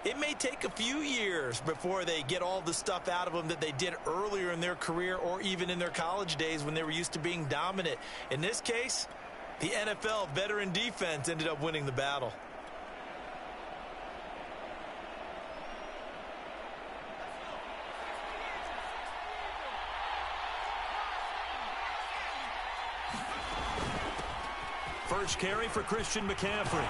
It may take a few years before they get all the stuff out of them that they did earlier in their career or even in their college days when they were used to being dominant. In this case, the NFL veteran defense ended up winning the battle. First carry for Christian McCaffrey.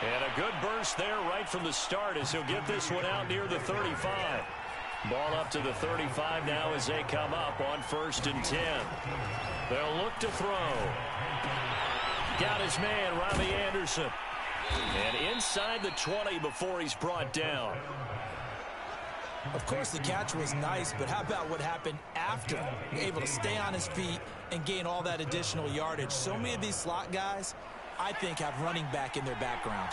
And a good burst there right from the start as he'll get this one out near the 35. Ball up to the 35 now as they come up on 1st and 10. They'll look to throw. Got his man, Robbie Anderson. And inside the 20 before he's brought down. Of course, the catch was nice, but how about what happened after? Able to stay on his feet and gain all that additional yardage. So many of these slot guys, I think, have running back in their background.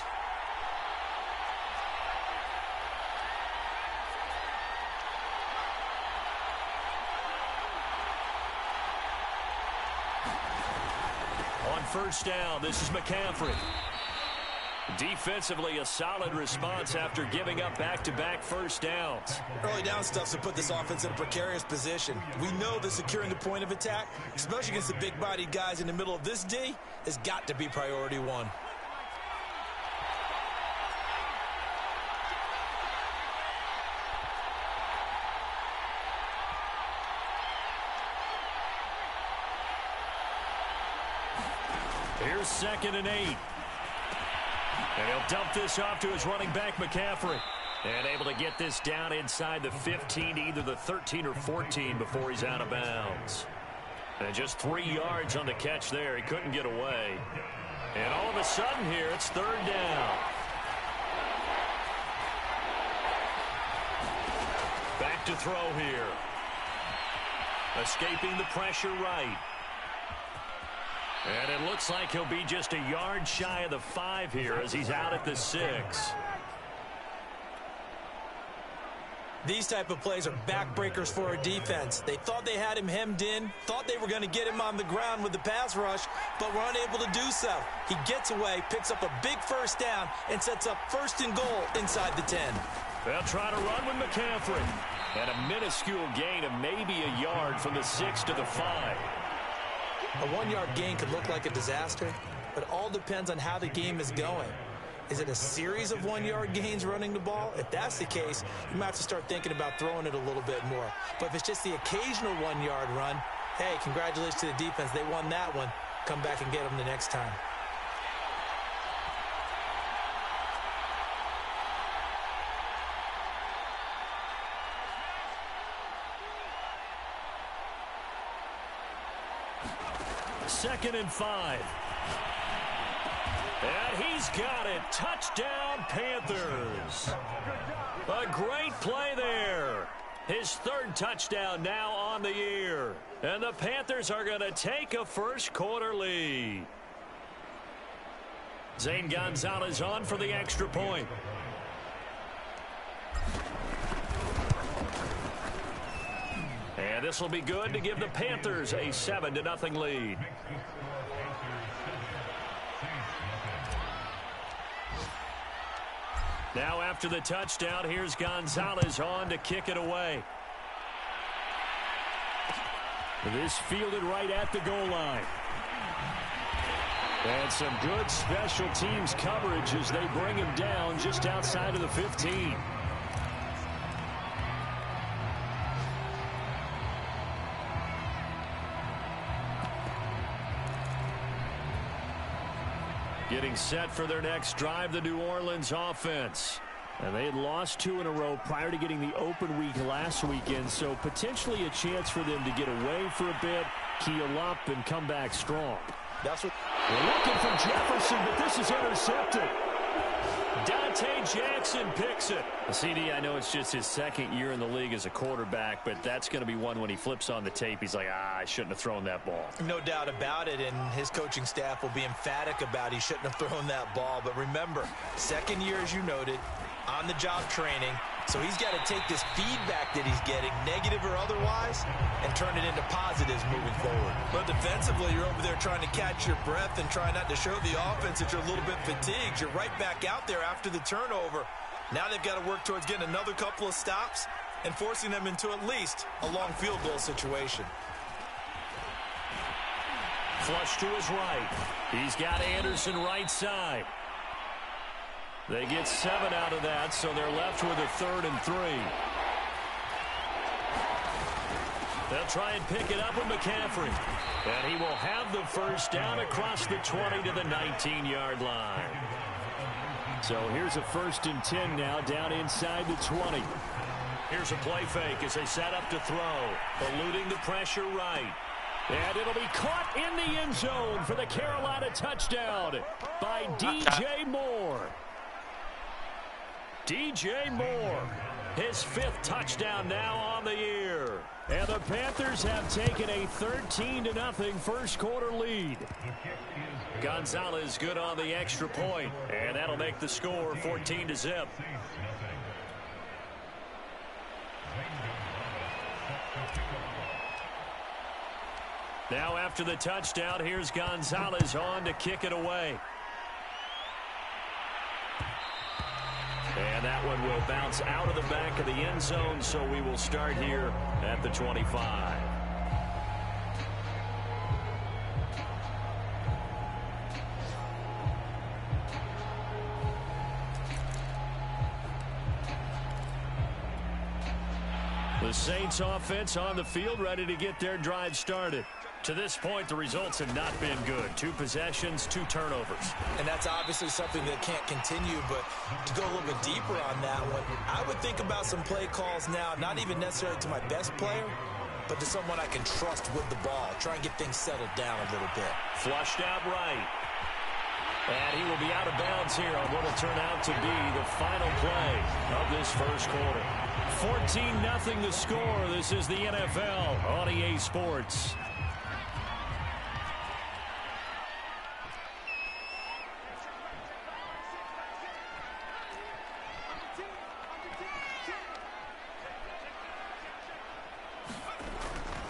On 1st down, this is McCaffrey. Defensively, a solid response after giving up back-to-back first downs. Early down stuff to put this offense in a precarious position. We know that securing the point of attack, especially against the big-bodied guys in the middle of this D, has got to be priority one. Here's 2nd and 8. And he'll dump this off to his running back, McCaffrey. And able to get this down inside the 15, either the 13 or 14 before he's out of bounds. And just 3 yards on the catch there. He couldn't get away. And all of a sudden here, it's 3rd down. Back to throw here. Escaping the pressure right. And it looks like he'll be just a yard shy of the 5 here as he's out at the 6. These type of plays are backbreakers for a defense. They thought they had him hemmed in, thought they were going to get him on the ground with the pass rush, but were unable to do so. He gets away, picks up a big 1st down, and sets up 1st and goal inside the 10. They'll try to run with McCaffrey. And a minuscule gain of maybe a yard from the 6 to the 5. A 1-yard gain could look like a disaster, but it all depends on how the game is going. Is it a series of 1-yard gains running the ball? If that's the case, you might have to start thinking about throwing it a little bit more. But if it's just the occasional 1-yard run, hey, congratulations to the defense. They won that one. Come back and get them the next time. Second and 5. And he's got it. Touchdown, Panthers. A great play there. His 3rd touchdown now on the year. And the Panthers are going to take a first-quarter lead. Zane Gonzalez on for the extra point. And this will be good to give the Panthers a 7-0 lead. Now after the touchdown, here's Gonzalez on to kick it away. This fielded right at the goal line. And some good special teams coverage as they bring him down just outside of the 15. Getting set for their next drive, the New Orleans offense. And they had lost 2 in a row prior to getting the open week last weekend, so potentially a chance for them to get away for a bit, keel up, and come back strong. That's what they're looking for Jefferson, but this is intercepted. Dante Jackson picks it. CD, I know it's just his 2nd year in the league as a quarterback, but that's going to be one when he flips on the tape, he's like, I shouldn't have thrown that ball. No doubt about it, and his coaching staff will be emphatic about he shouldn't have thrown that ball. But remember, 2nd year, as you noted, on-the-job training, So he's got to take this feedback that he's getting, negative or otherwise, and turn it into positives moving forward. But defensively, you're over there trying to catch your breath and try not to show the offense that you're a little bit fatigued. You're right back out there after the turnover. Now they've got to work towards getting another couple of stops and forcing them into at least a long field goal situation. Flush to his right. He's got Anderson right side. They get 7 out of that, so they're left with a 3rd and 3. They'll try and pick it up with McCaffrey. And he will have the first down across the 20 to the 19-yard line. So here's a 1st and 10 now down inside the 20. Here's a play fake as they set up to throw. Eluding the pressure right. And it'll be caught in the end zone for the Carolina touchdown by DJ Moore. DJ Moore, his 5th touchdown now on the year. And the Panthers have taken a 13-0 first quarter lead. Gonzalez good on the extra point, and that'll make the score 14-0. Now after the touchdown, here's Gonzalez on to kick it away. And that one will bounce out of the back of the end zone, so we will start here at the 25. The Saints offense on the field ready to get their drive started. To this point, the results have not been good. 2 possessions, 2 turnovers. And that's obviously something that can't continue, but to go a little bit deeper on that one, I would think about some play calls now, not even necessarily to my best player, but to someone I can trust with the ball. Try and get things settled down a little bit. Flushed out right. And he will be out of bounds here on what will turn out to be the final play of this first quarter. 14-0 the score. This is the NFL on EA Sports.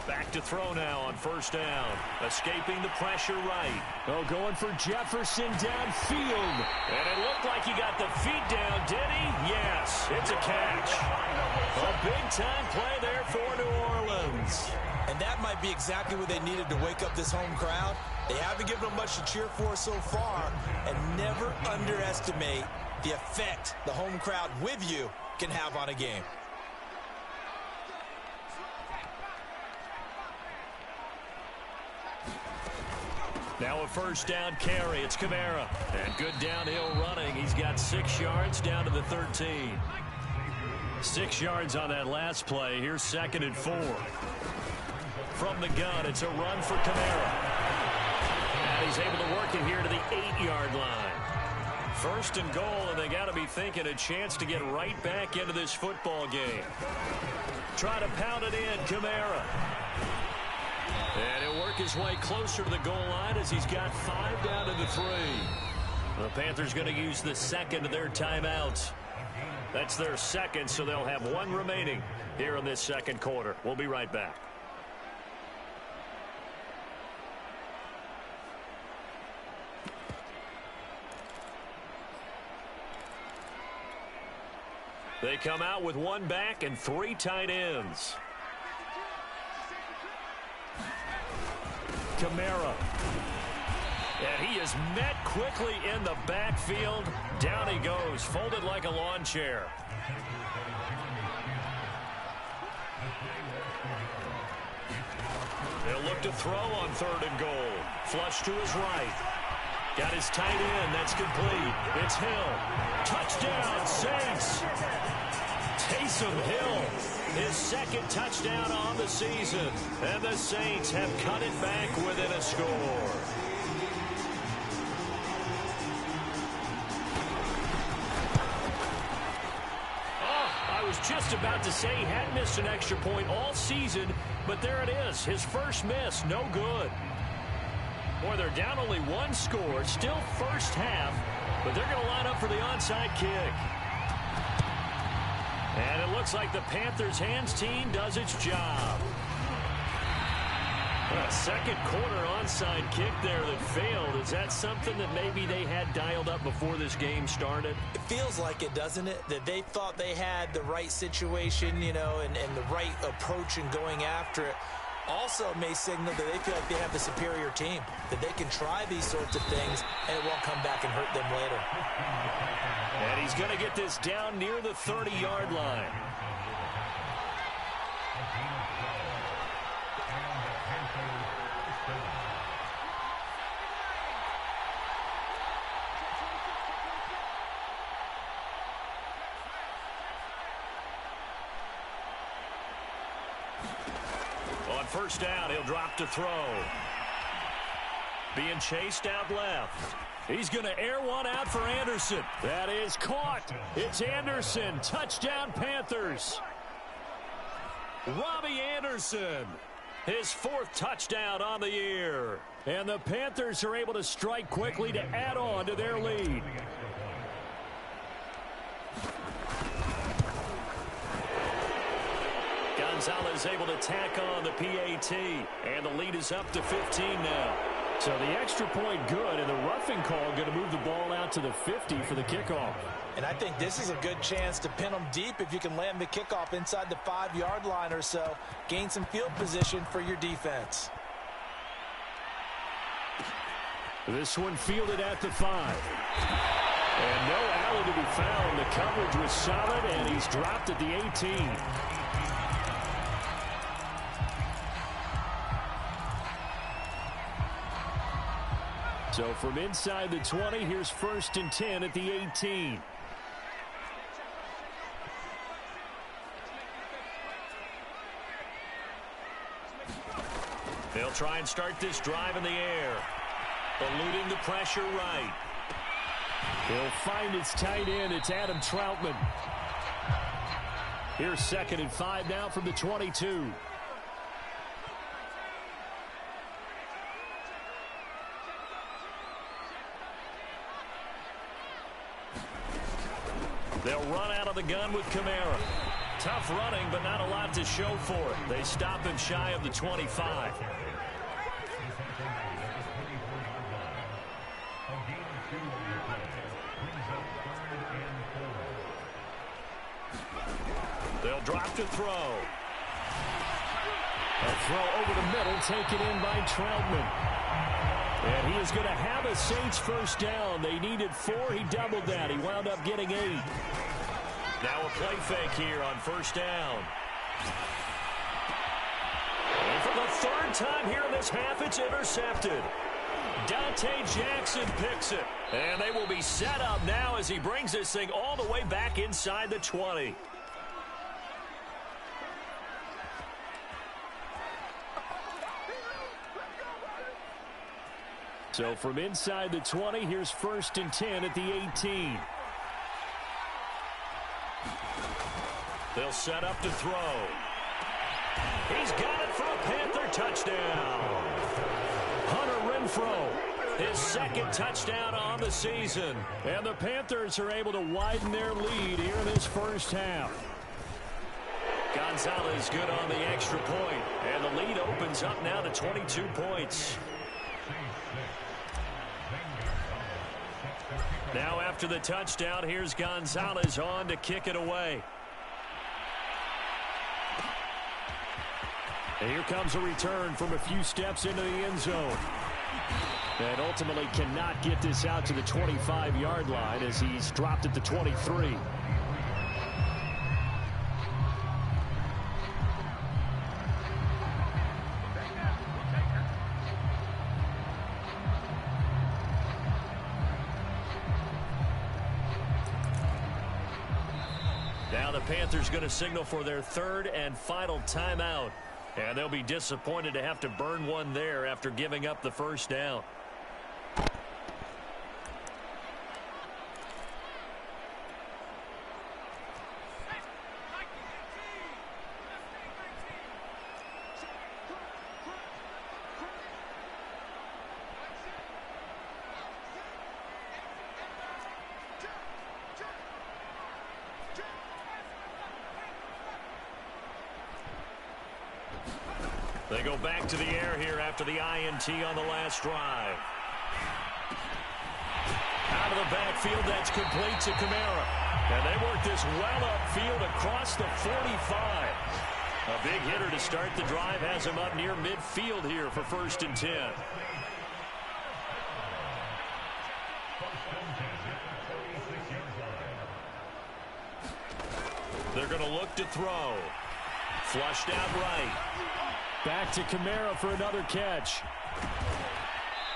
Back to throw now on first down. Escaping the pressure right. Oh, going for Jefferson downfield. And it looked like he got the feet down, did he? Yes, it's a catch. A big-time play there for New Orleans. And that might be exactly what they needed to wake up this home crowd. They haven't given them much to cheer for so far. And never underestimate the effect the home crowd with you can have on a game. Now a first down carry. It's Kamara. And good downhill running. He's got 6 yards down to the 13. 6 yards on that last play. Here's 2nd and 4. From the gun, it's a run for Kamara. And he's able to work it here to the 8-yard line. 1st and goal, and they got to be thinking a chance to get right back into this football game. Try to pound it in, Kamara. And he'll work his way closer to the goal line as he's got 5 down to the 3. The Panthers going to use the 2nd of their timeouts. That's their 2nd, so they'll have 1 remaining here in this 2nd quarter. We'll be right back. They come out with 1 back and 3 tight ends. Kamara. And he is met quickly in the backfield. Down he goes, folded like a lawn chair. They'll look to throw on 3rd and goal. Flush to his right. Got his tight end. That's complete. It's Hill. Touchdown, Saints. Taysom Hill, his 2nd touchdown on the season. And the Saints have cut it back within a score. I was just about to say he hadn't missed an extra point all season, but there it is. His first miss, no good. Boy, they're down only 1 score, still first half, but they're going to line up for the onside kick. And it looks like the Panthers' hands team does its job. A second quarter onside kick there that failed. Is that something that maybe they had dialed up before this game started? It feels like it, doesn't it? That they thought they had the right situation, you know, and the right approach in going after it. Also may signal that they feel like they have the superior team, that they can try these sorts of things and it won't come back and hurt them later. And he's going to get this down near the 30-yard line. On first down, he'll drop to throw. Being chased out left. He's going to air one out for Anderson. That is caught. It's Anderson. Touchdown, Panthers. Robbie Anderson. His fourth touchdown on the year. And the Panthers are able to strike quickly to add on to their lead. Gonzalez able to tack on the PAT. And the lead is up to 15 now. So the extra point good, and the roughing call going to move the ball out to the 50 for the kickoff. And I think this is a good chance to pin them deep if you can land the kickoff inside the 5-yard line or so. Gain some field position for your defense. This one fielded at the 5. And no alley to be found. The coverage was solid, and he's dropped at the 18. So from inside the 20, here's 1st and 10 at the 18. They'll try and start this drive in the air. Eluding the pressure right. He'll find its tight end. It's Adam Troutman. Here's 2nd and 5 now from the 22. They'll run out of the gun with Kamara. Tough running, but not a lot to show for it. They stop him shy of the 25. They'll drop to throw. A throw over the middle, taken in by Troutman. And he is going to have a Saints first down. They needed 4. He doubled that. He wound up getting 8. Now a play fake here on first down. And for the 3rd time here in this half, it's intercepted. Dante Jackson picks it. And they will be set up now as he brings this thing all the way back inside the 20. So from inside the 20, here's 1st and 10 at the 18. They'll set up to throw. He's got it for a Panther touchdown. Hunter Renfrow, his 2nd touchdown on the season. And the Panthers are able to widen their lead here in this first half. Gonzalez good on the extra point. And the lead opens up now to 22 points. Now after the touchdown, here's Gonzalez on to kick it away. And here comes a return from a few steps into the end zone. And ultimately cannot get this out to the 25-yard line as he's dropped at the 23. Now the Panthers going to signal for their 3rd and final timeout. And they'll be disappointed to have to burn one there after giving up the first down. They go back to the air here after the INT on the last drive. Out of the backfield, that's complete to Kamara. And they work this well upfield across the 45. A big hitter to start the drive has him up near midfield here for 1st and 10. They're going to look to throw. Flushed out right. Back to Kamara for another catch.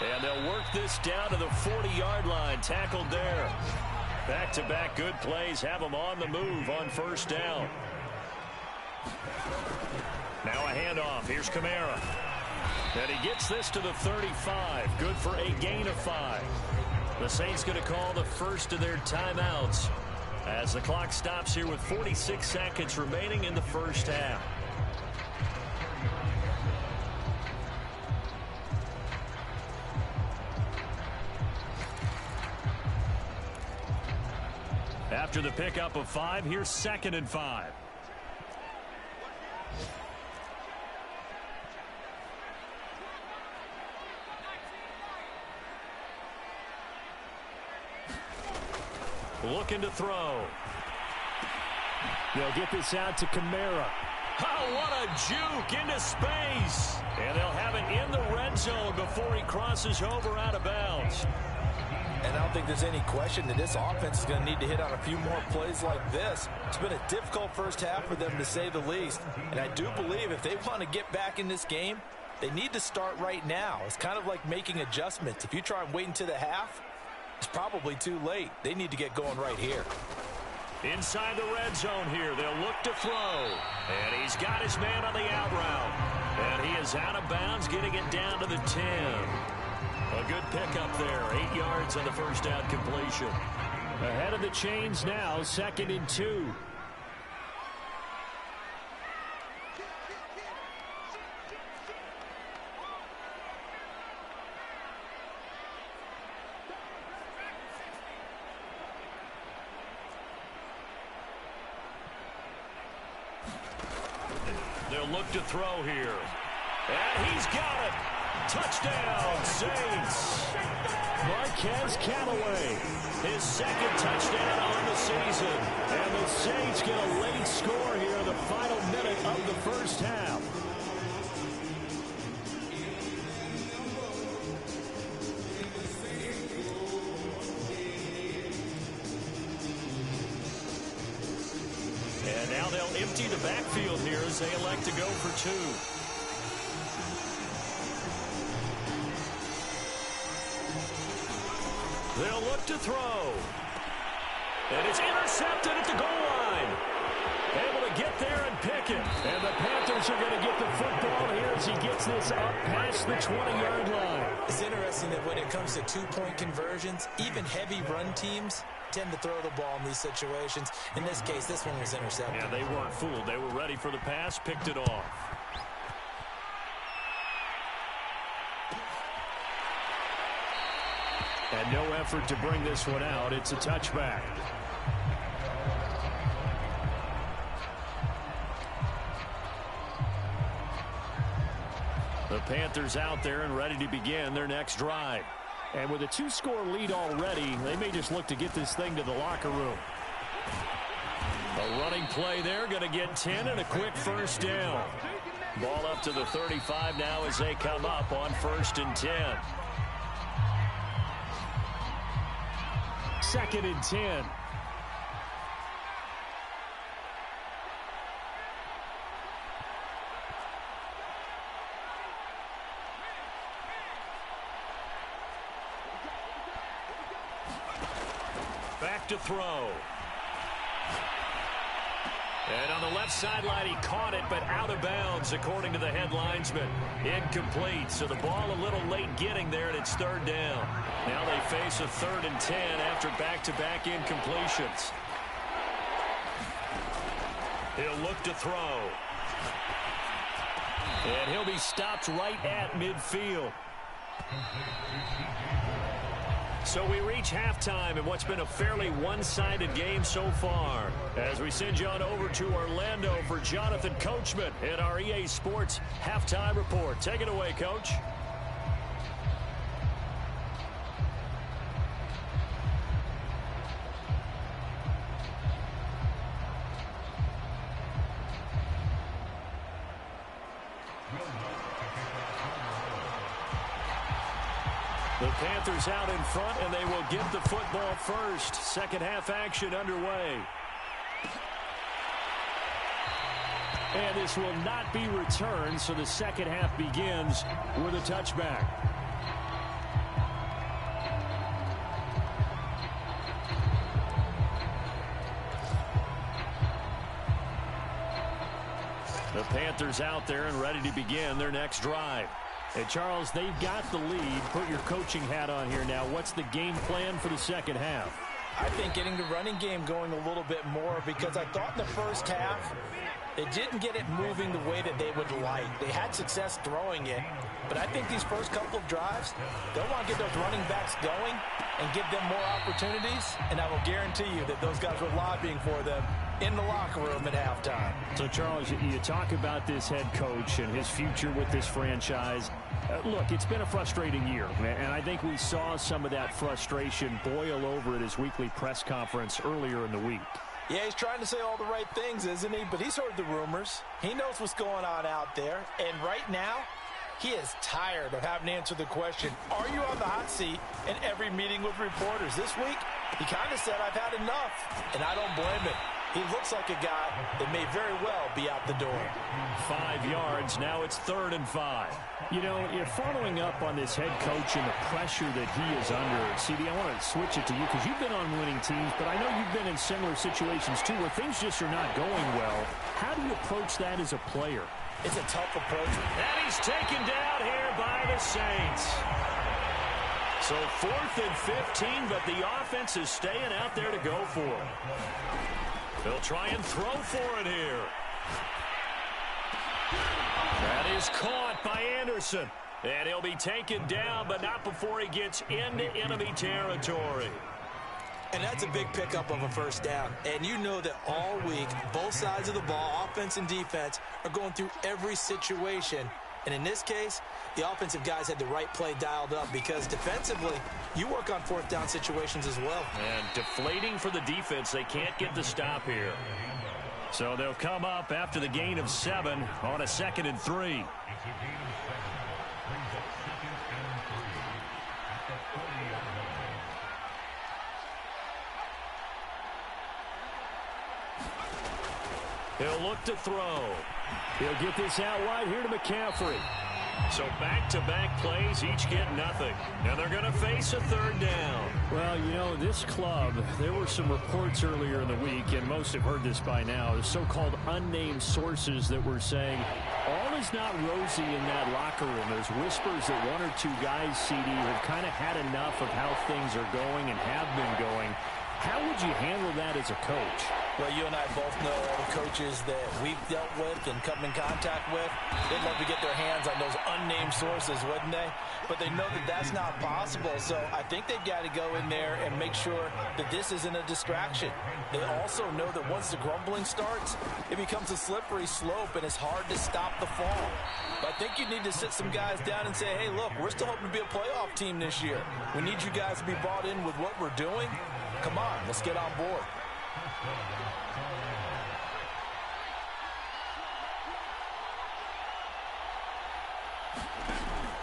And they'll work this down to the 40-yard line. Tackled there. Back-to-back good plays have them on the move on 1st down. Now a handoff. Here's Kamara. And he gets this to the 35. Good for a gain of 5. The Saints going to call the first of their timeouts as the clock stops here with 46 seconds remaining in the 1st half. After the pickup of 5, here's 2nd and 5. Looking to throw. They'll get this out to Kamara. Oh, what a juke into space. And they'll have it in the red zone before he crosses over out of bounds. And I don't think there's any question that this offense is going to need to hit on a few more plays like this. It's been a difficult 1st half for them, to say the least. And I do believe if they want to get back in this game, they need to start right now. It's kind of like making adjustments. If you try and wait until the half, it's probably too late. They need to get going right here. Inside the red zone here, they'll look to throw. And he's got his man on the out route. And he is out of bounds, getting it down to the 10. A good pickup there. 8 yards on the 1st down completion. Ahead of the chains now, 2nd and 2. They'll look to throw here. And he's got it. Touchdown, Saints. Marquez Callaway, his 2nd touchdown on the season. And the Saints get a late score here in the final minute of the 1st half. And now they'll empty the backfield here as they elect to go for 2. They'll look to throw. And it's intercepted at the goal line. Able to get there and pick it. And the Panthers are going to get the football here as he gets this up past the 20-yard line. It's interesting that when it comes to 2-point conversions, even heavy run teams tend to throw the ball in these situations. In this case, this one was intercepted. Yeah, they weren't fooled. They were ready for the pass, picked it off. And no effort to bring this one out. It's a touchback. The Panthers out there and ready to begin their next drive. And with a 2-score lead already, they may just look to get this thing to the locker room. A running play there, going to get 10 and a quick 1st down. Ball up to the 35 now as they come up on 1st and 10. 2nd and 10. Back to throw. And on the left sideline, he caught it, but out of bounds, according to the head linesman. Incomplete, so the ball a little late getting there, and it's 3rd down. Now they face a 3rd and 10 after back-to-back incompletions. He'll look to throw. And he'll be stopped right at midfield. So we reach halftime in what's been a fairly one-sided game so far. As we send you on over to Orlando for Jonathan Coachman in our EA Sports Halftime Report. Take it away, Coach. The Panthers out in front, and they will get the football first. Second half action underway. And this will not be returned, so the second half begins with a touchback. The Panthers out there and ready to begin their next drive. Hey, Charles, they've got the lead. Put your coaching hat on here now. What's the game plan for the second half? I think getting the running game going a little bit more, because I thought in the first half they didn't get it moving the way that they would like. They had success throwing it, but I think these first couple of drives, they'll want to get those running backs going and give them more opportunities, and I will guarantee you that those guys were lobbying for them in the locker room at halftime. So, Charles, you talk about this head coach and his future with this franchise. Look, it's been a frustrating year, and I think we saw some of that frustration boil over at his weekly press conference earlier in the week. Yeah, he's trying to say all the right things, isn't he? But he's heard the rumors. He knows what's going on out there. And right now, he is tired of having to answer the question, are you on the hot seat in every meeting with reporters? This week, he kind of said, I've had enough. And I don't blame him. He looks like a guy that may very well be out the door. 5 yards. Now it's 3rd and 5. You know, you're following up on this head coach and the pressure that he is under. CD, I want to switch it to you because you've been on winning teams, but I know you've been in similar situations too where things just are not going well. How do you approach that as a player? It's a tough approach. And he's taken down here by the Saints. So 4th and 15, but the offense is staying out there to go for it. They'll try and throw for it here. That is caught by Anderson. And he'll be taken down, but not before he gets into enemy territory. And that's a big pickup of a first down. And you know that all week, both sides of the ball, offense and defense, are going through every situation. And in this case, the offensive guys had the right play dialed up because defensively, you work on 4th down situations as well. And deflating for the defense. They can't get the stop here. So they'll come up after the gain of 7 on a 2nd and 3. He'll look to throw. He'll get this out wide here to McCaffrey. So back-to-back plays, each get nothing. And they're going to face a 3rd down. Well, you know, this club, there were some reports earlier in the week, and most have heard this by now, the so-called unnamed sources that were saying all is not rosy in that locker room. There's whispers that 1 or 2 guys, CD, have kind of had enough of how things are going and have been going. How would you handle that as a coach? Well, you and I both know all the coaches that we've dealt with and come in contact with. They'd love to get their hands on those unnamed sources, wouldn't they? But they know that that's not possible. So I think they've got to go in there and make sure that this isn't a distraction. They also know that once the grumbling starts, it becomes a slippery slope and it's hard to stop the fall. But I think you need to sit some guys down and say, hey, look, we're still hoping to be a playoff team this year. We need you guys to be bought in with what we're doing. Come on, let's get on board.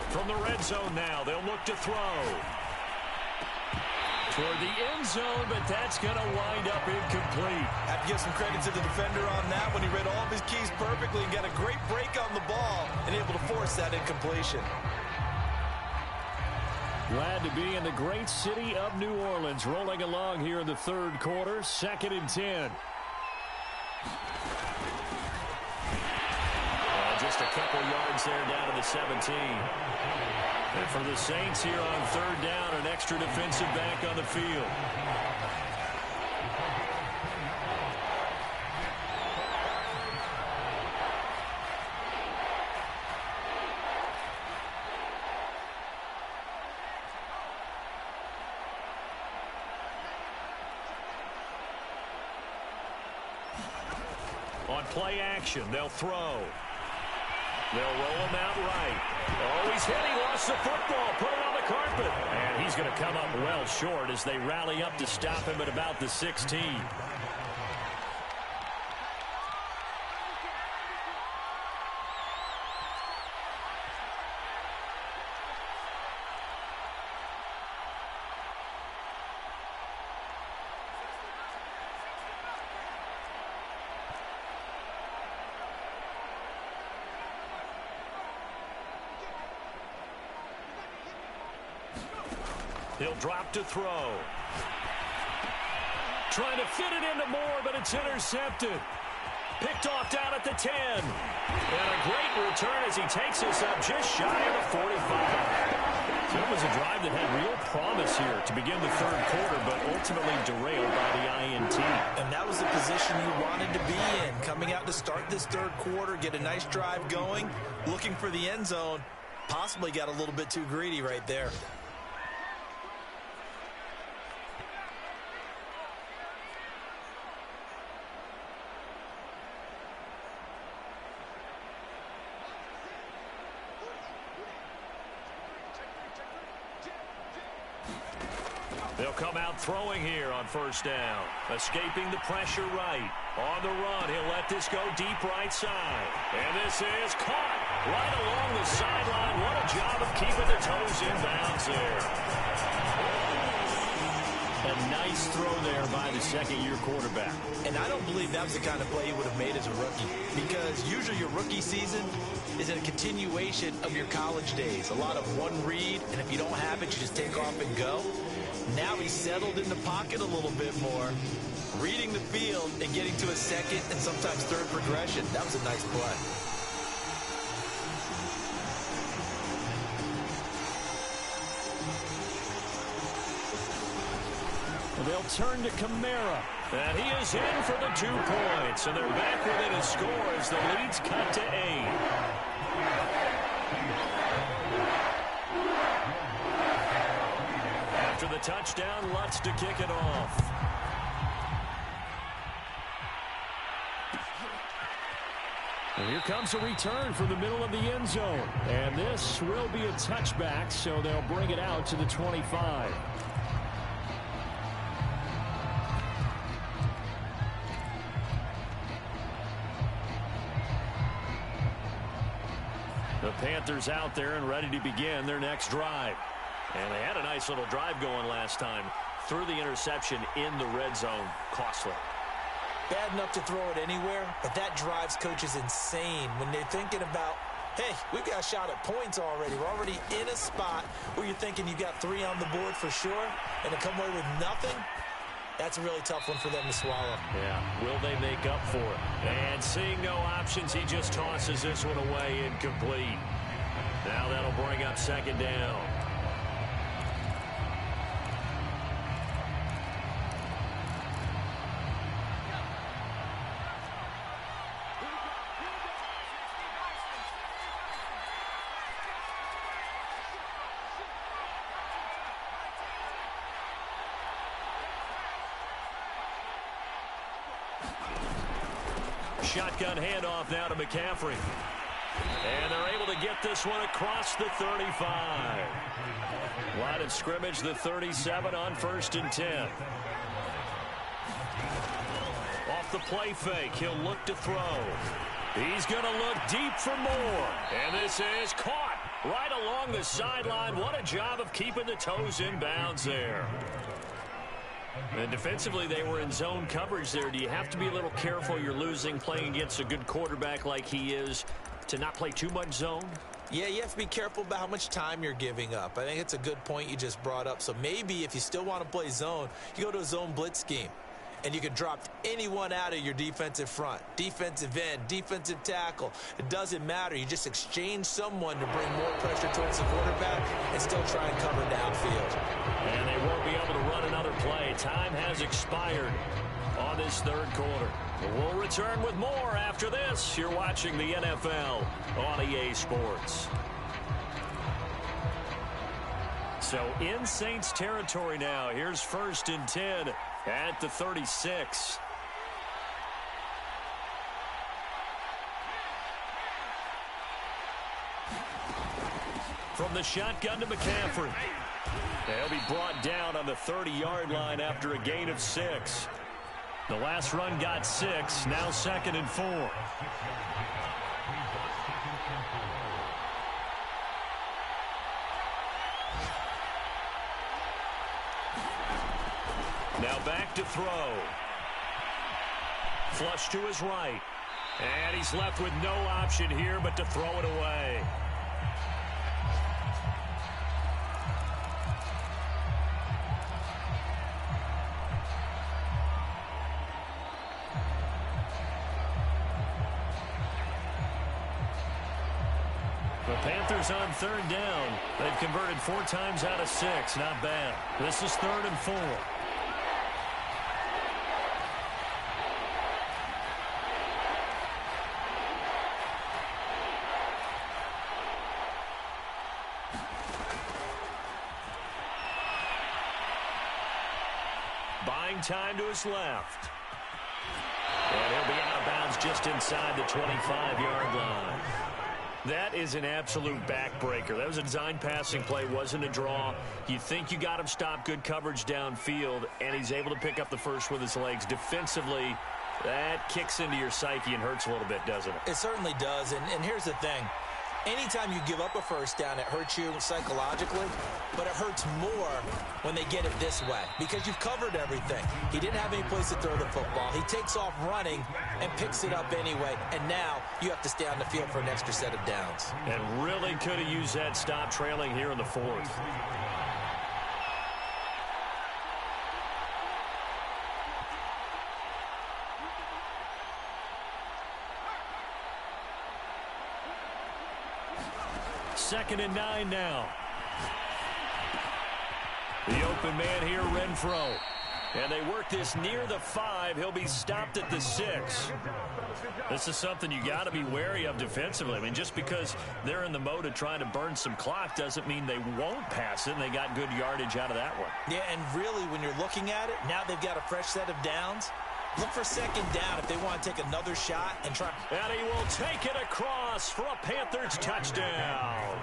From the red zone now, they'll look to throw. Toward the end zone, but that's going to wind up incomplete. I have to give some credit to the defender on that when he read all of his keys perfectly and got a great break on the ball and able to force that incompletion. Glad to be in the great city of New Orleans, rolling along here in the 3rd quarter, 2nd and 10. Just a couple yards there down to the 17. And for the Saints here on 3rd down, an extra defensive back on the field. On play action, they'll throw. They'll roll him out right. Oh, he's hit. He lost the football. Put it on the carpet. And he's going to come up well short as they rally up to stop him at about the 16. He'll drop to throw. Trying to fit it into Moore, but it's intercepted. Picked off down at the 10. And a great return as he takes us up just shy of the 45. So it was a drive that had real promise here to begin the third quarter, but ultimately derailed by the INT. And that was the position you wanted to be in. Coming out to start this third quarter, get a nice drive going, looking for the end zone. Possibly got a little bit too greedy right there. They'll come out throwing here on first down. Escaping the pressure right. On the run, he'll let this go deep right side. And this is caught right along the sideline. What a job of keeping the toes in bounds there. A nice throw there by the second-year quarterback. And I don't believe that was the kind of play he would have made as a rookie, because usually your rookie season is a continuation of your college days. A lot of one read, and if you don't have it, you just take off and go. Now he's settled in the pocket a little bit more, reading the field and getting to a second and sometimes third progression. That was a nice play. They'll turn to Kamara. And he is in for the 2 points. And they're back within a score as the lead's cut to 8. After the touchdown, Lutz to kick it off. And here comes a return from the middle of the end zone. And this will be a touchback, so they'll bring it out to the 25. The Panthers out there and ready to begin their next drive. And they had a nice little drive going last time. Threw the interception in the red zone. Costly. Bad enough to throw it anywhere, but that drives coaches insane when they're thinking about, hey, we've got a shot at points already. We're already in a spot where you're thinking you got 3 on the board for sure, and to come away with nothing, that's a really tough one for them to swallow. Yeah, will they make up for it? And seeing no options, he just tosses this one away incomplete. Now that'll bring up second down. Shotgun handoff now to McCaffrey. And they're able to get this one across the 35. Line of scrimmage, the 37 on 1st and 10. Off the play fake, he'll look to throw. He's going to look deep for more. And this is caught right along the sideline. What a job of keeping the toes in bounds there. And defensively, they were in zone coverage there. Do you have to be a little careful? You're losing, playing against a good quarterback like he is, to not play too much zone? Yeah, you have to be careful about how much time you're giving up. I think it's a good point you just brought up. So maybe if you still want to play zone, you go to a zone blitz scheme. And you can drop anyone out of your defensive front. Defensive end, defensive tackle. It doesn't matter. You just exchange someone to bring more pressure towards the quarterback and still try and cover downfield. And they won't be able to run another play. Time has expired on this third quarter. We'll return with more after this. You're watching the NFL on EA Sports. So in Saints territory now. Here's 1st and 10 at the 36. from the shotgun to McCaffrey. He'll be brought down on the 30-yard line after a gain of 6. The last run got 6, now 2nd and 4. Now back to throw. Flush to his right. And he's left with no option here but to throw it away. The Panthers on 3rd down. They've converted 4 times out of 6. Not bad. This is 3rd and 4. Buying time to his left. And he'll be out of bounds just inside the 25-yard line. That is an absolute backbreaker. That was a design passing play, wasn't a draw. You think you got him stopped, good coverage downfield, and he's able to pick up the first with his legs. Defensively, that kicks into your psyche and hurts a little bit, doesn't it? It certainly does, and here's the thing. Anytime you give up a first down, it hurts you psychologically, but it hurts more when they get it this way because you've covered everything. He didn't have any place to throw the football. He takes off running and picks it up anyway, and now you have to stay on the field for an extra set of downs. And really could have used that stop trailing here in the 4th. Second and 9 now. The open man here, Renfro. And they work this near the 5. He'll be stopped at the 6. This is something you got to be wary of defensively. I mean, just because they're in the mode of trying to burn some clock doesn't mean they won't pass it, and they got good yardage out of that one. Yeah, and really, when you're looking at it, now they've got a fresh set of downs. Look for 2nd down if they want to take another shot and try. And he will take it across for a Panthers touchdown.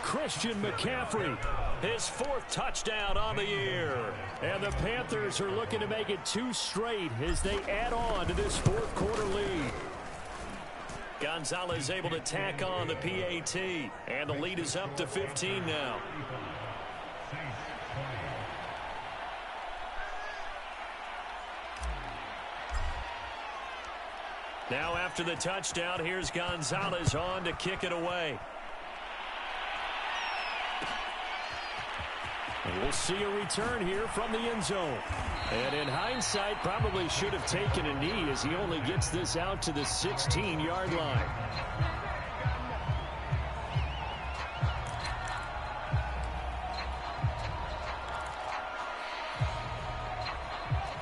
Christian McCaffrey, his 4th touchdown on the year. And the Panthers are looking to make it 2 straight as they add on to this 4th quarter lead. Gonzalez able to tack on the PAT, and the lead is up to 15 now. Now after the touchdown, here's Gonzalez on to kick it away. And we'll see a return here from the end zone. And in hindsight, probably should have taken a knee as he only gets this out to the 16-yard line.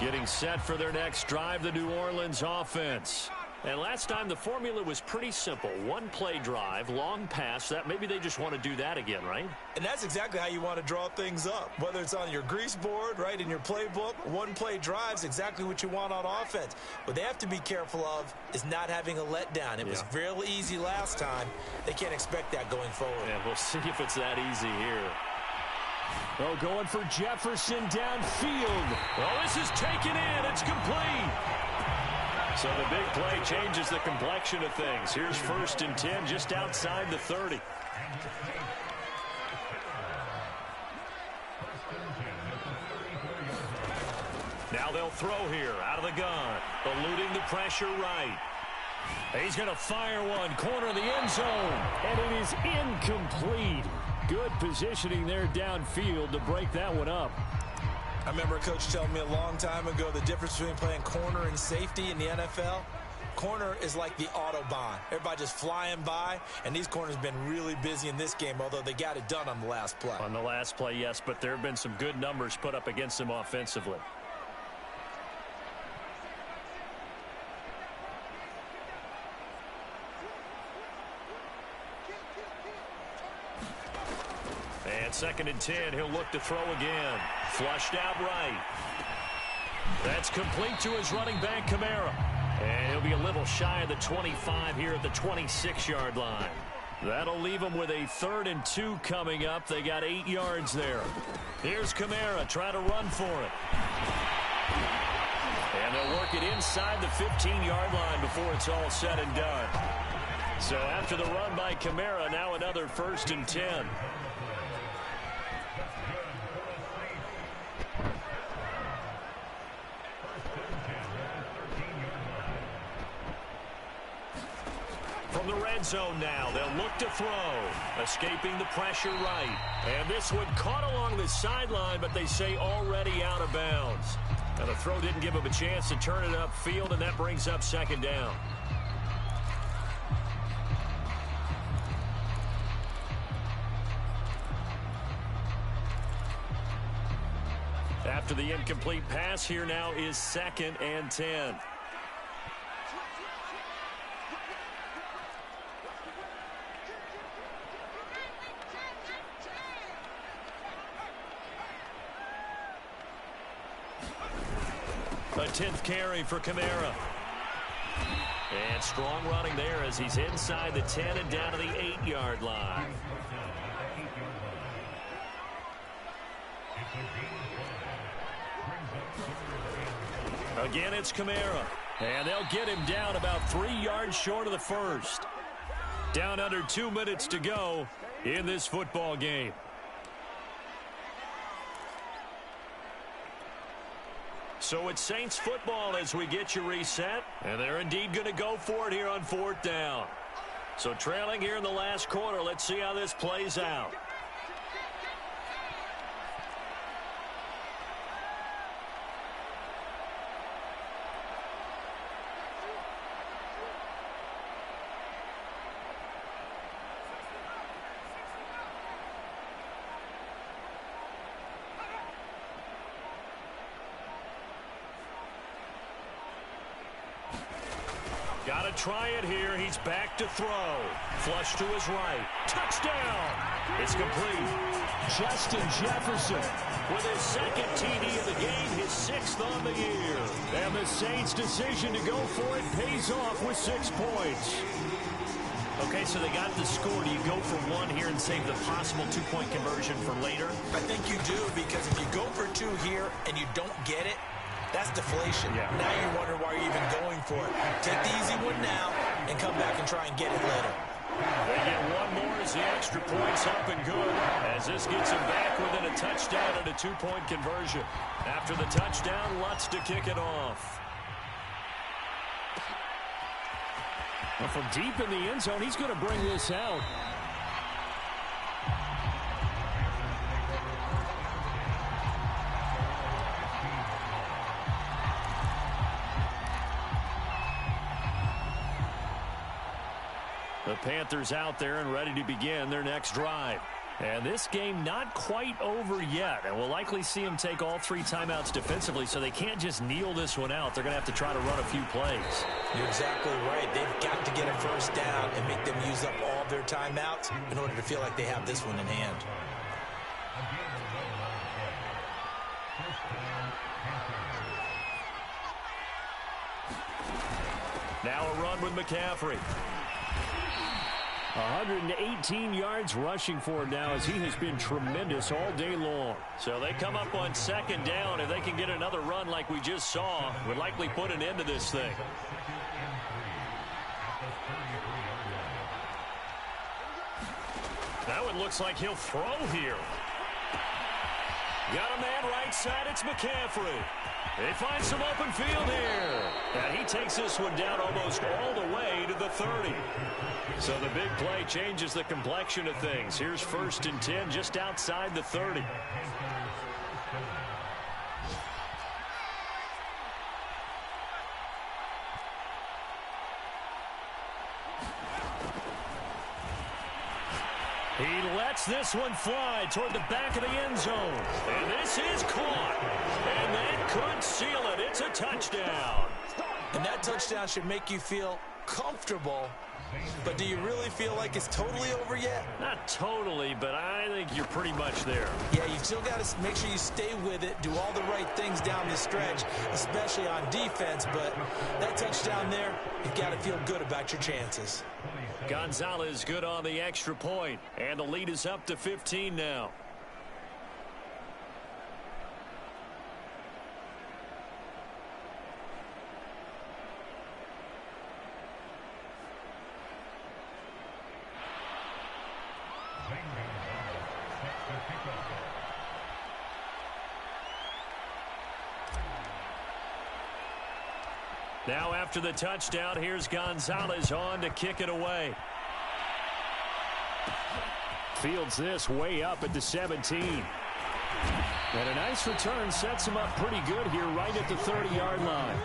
Getting set for their next drive, the New Orleans offense. And last time the formula was pretty simple. 1-play drive, long pass. That maybe they just want to do that again, right? And that's exactly how you want to draw things up. Whether it's on your grease board, right, in your playbook, 1-play drive's exactly what you want on offense. What they have to be careful of is not having a letdown. It was real easy last time. They can't expect that going forward. And we'll see if it's that easy here. Oh, going for Jefferson downfield. Oh, this is taken in. It's complete. So the big play changes the complexion of things. Here's 1st and 10 just outside the 30. Now they'll throw here out of the gun. Eluding the pressure right. He's going to fire one. Corner of the end zone. And it is incomplete. Good positioning there downfield to break that one up. I remember a coach telling me a long time ago the difference between playing corner and safety in the NFL. Corner is like the Autobahn. Everybody just flying by, and these corners have been really busy in this game, although they got it done on the last play. On the last play, yes, but there have been some good numbers put up against them offensively. And 2nd and 10, he'll look to throw again. Flushed out right. That's complete to his running back, Kamara. And he'll be a little shy of the 25 here at the 26-yard line. That'll leave them with a 3rd and 2 coming up. They got 8 yards there. Here's Kamara trying to run for it. And they'll work it inside the 15-yard line before it's all said and done. So after the run by Kamara, now another 1st and 10. From the red zone now, they'll look to throw. Escaping the pressure right. And this one caught along the sideline, but they say already out of bounds. Now the throw didn't give him a chance to turn it upfield, and that brings up 2nd down. After the incomplete pass, here now is 2nd and 10. A 10th carry for Kamara. And strong running there as he's inside the 10 and down to the 8-yard line. Again, it's Kamara. And they'll get him down about 3 yards short of the 1st. Down under 2 minutes to go in this football game. So it's Saints football as we get you reset. And they're indeed going to go for it here on 4th down. So trailing here in the last quarter, let's see how this plays out. Got to try it here. He's back to throw. Flush to his right. Touchdown. It's complete. Justin Jefferson with his 2nd TD of the game, his 6th on the year. And the Saints' decision to go for it pays off with 6 points. Okay, so they got the score. Do you go for 1 here and save the possible 2-point conversion for later? I think you do, because if you go for 2 here and you don't get it, that's deflation. Yeah. Now you wonder why you're even going for it. Take the easy one now and come back and try and get it later. They get 1 more as the extra point's up and good, as this gets them back within a touchdown and a 2-point conversion. After the touchdown, Lutz to kick it off. Well, from deep in the end zone, he's going to bring this out. The Panthers out there and ready to begin their next drive. And this game not quite over yet. And we'll likely see them take all 3 timeouts defensively, so they can't just kneel this one out. They're going to have to try to run a few plays. You're exactly right. They've got to get a 1st down and make them use up all their timeouts in order to feel like they have this one in hand. Now a run with McCaffrey. 118 yards rushing for him now, as he has been tremendous all day long. So they come up on 2nd down. If they can get another run like we just saw, would likely put an end to this thing. Now it looks like he'll throw here. Got a man right side. It's McCaffrey. They find some open field here. And he takes this one down almost all the way to the 30. So the big play changes the complexion of things. Here's 1st and 10 just outside the 30. He lets this one fly toward the back of the end zone. And this is caught. And that could seal it. It's a touchdown. And that touchdown should make you feel comfortable. But do you really feel like it's totally over yet? Not totally, but I think you're pretty much there. Yeah, you've still got to make sure you stay with it, do all the right things down the stretch, especially on defense. But that touchdown touchdown there, you've got to feel good about your chances. Gonzalez good on the extra point, and the lead is up to 15 now. Now after the touchdown, here's Gonzalez on to kick it away. Fields this way up at the 17. And a nice return sets him up pretty good here right at the 30-yard line.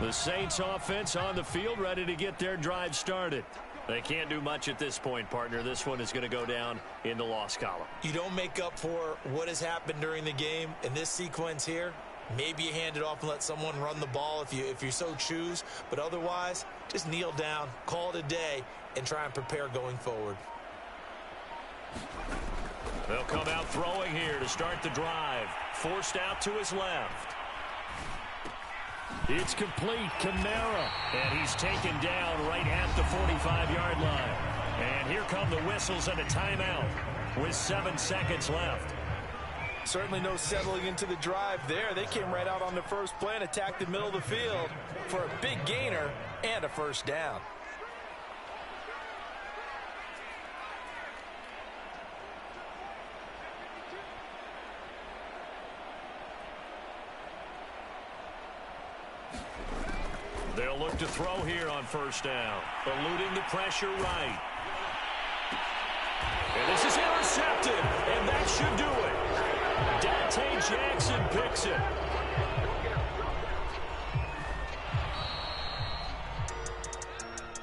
The Saints offense on the field, ready to get their drive started. They can't do much at this point, partner. This one is going to go down in the loss column. You don't make up for what has happened during the game in this sequence here. Maybe you hand it off and let someone run the ball if you so choose. But otherwise, just kneel down, call it a day, and try and prepare going forward. They'll come out throwing here to start the drive. Forced out to his left. It's complete. Kamara. And he's taken down right at the 45-yard line. And here come the whistles and a timeout with 7 seconds left. Certainly no settling into the drive there. They came right out on the first play and attacked the middle of the field for a big gainer and a first down. They'll look to throw here on first down. Eluding the pressure right. And this is intercepted. And that should do it. Dante Jackson picks it.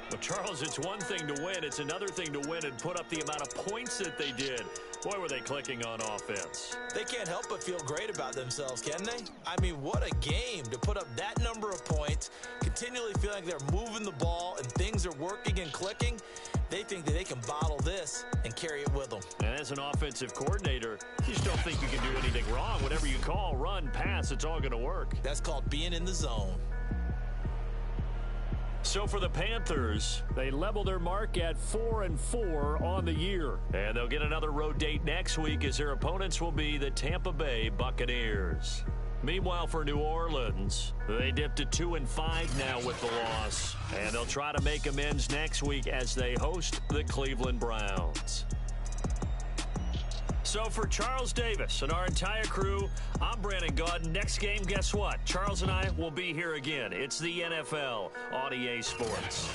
Well, Charles, it's one thing to win. It's another thing to win and put up the amount of points that they did. Boy, were they clicking on offense. They can't help but feel great about themselves, can they? I mean, what a game to put up that number of points, continually feel like they're moving the ball and things are working and clicking. They think that they can bottle this and carry it with them. And as an offensive coordinator, you just don't think you can do anything wrong. Whatever you call, run, pass, it's all going to work. That's called being in the zone. So for the Panthers, they level their mark at 4-4 on the year. And they'll get another road date next week as their opponents will be the Tampa Bay Buccaneers. Meanwhile, for New Orleans, they dipped to 2-5 now with the loss. And they'll try to make amends next week as they host the Cleveland Browns. So for Charles Davis and our entire crew, I'm Brandon Gaudin. Next game, guess what? Charles and I will be here again. It's the NFL on EA Sports.